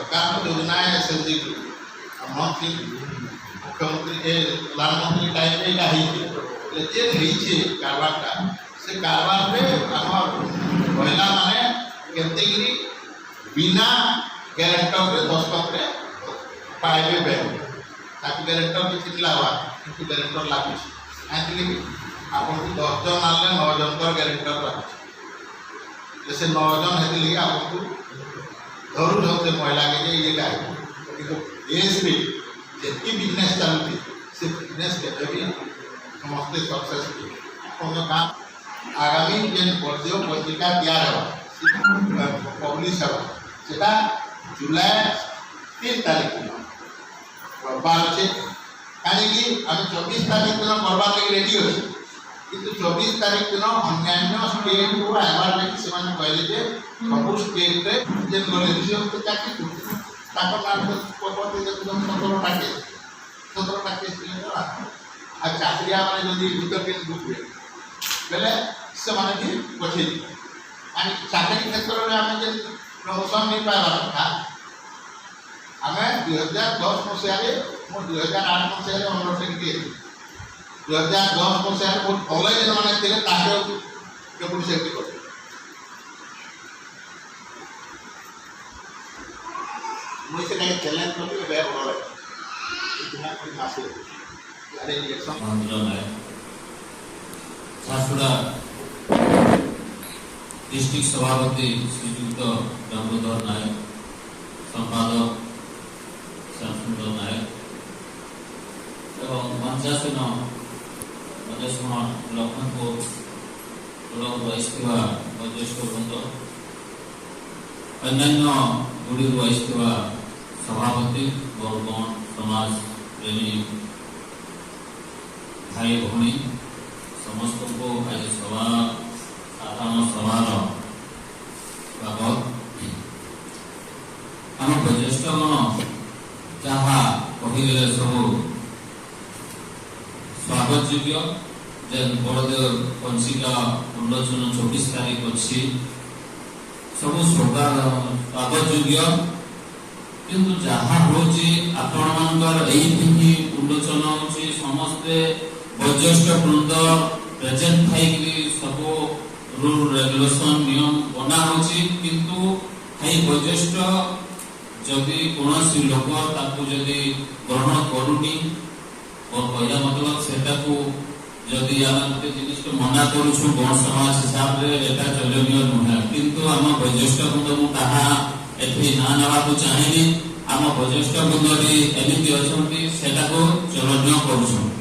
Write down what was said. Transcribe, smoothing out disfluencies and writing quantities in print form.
सरकार योजना है एसएचजी मंत्री मुख्यमंत्री प्रधानमंत्री टाइम में कारबारटा से कारबार में आम महिला माने केतेगिरी बिना ग्यारंटर रे दस्तखत पाइबे बैंक ताकि ग्यारंटर भी चिल्ला हुआ कि ग्यारंटर लागू कहीं आपन को 10 जन आले 9 जन का ग्यारंटर रखा जैसे 9 जन है आपको धरू धरते महिला के ये गाय देश में जितनी बिजनेस चलती से बिजनेस के भी समस्ते सक्सेसफुल काम आगामी जेन वर्षीय पत्रिका तैयार है पब्लिश है जुलाई 3 तारीख रविवार अच्छे कहीं आम 24 तारीख दिन करवार लगे रेडी अच्छे किंतु 24 तारीख दिन अन्य स्टेट को आइबार लगे से कहले सब स्टेट रे जेन गले तो चाकरी आ चाकरिया मैंने जदि भीतर के दुखे बेले से माने भी पठे आनी चाकरी क्षेत्र में आम जे प्रमोशन नहीं पाइबा कथा आम 2010 मसीह मो 2008 मसीह अनुरोध के 2010 मसीह बहुत ऑनलाइन माने थे केवल सेफ्टी कर मुझे कहीं चैलेंज करके बैग हो रहा है इतना कोई मासे अरे इलेक्शन मंत्रालय झारसुगुड़ा डिस्ट्रिक्ट सभापति श्रीयुक्त दामोदर नायक संपादक श्यामसुंदर नायक एवं मंचासीन मधेश लखनपुर ब्लॉक वैश्विका वरिष्ठ वृंद अन्य गुड़ी वैश्विका सभापति गौरगण समाज प्रेमी भाई भौणी समस्त को आज सभा साधारण सभार बाबद आम वरिष्ठगण जहाँ कहले सब स्वागत योग्य जेन बड़देव पंचिका उन्मोचन 24 तारीख अच्छी सब स्वागत योग्य किंतु जहाँ होची आपण मानकर एही उन्मोचन होची समस्ते वरिष्ठ वृंद प्रेजेंट थाई सब रूल रेगुलेशन नियम बना होची किंतु हाई वरिष्ठ जदि कौन लोक ताकू जदि ग्रहण करूनी और कहला मतलब सेटा को जदि आम गोटे जिनिस मना करूँ गण समाज हिसाब से एटा चलनीय नुहे किंतु आम वरिष्ठ वृंद को कहा एथि ना नवाक चाहेनी आम वरिष्ठ वृंद भी एमती अच्छा सेटा को चलनीय करूँ।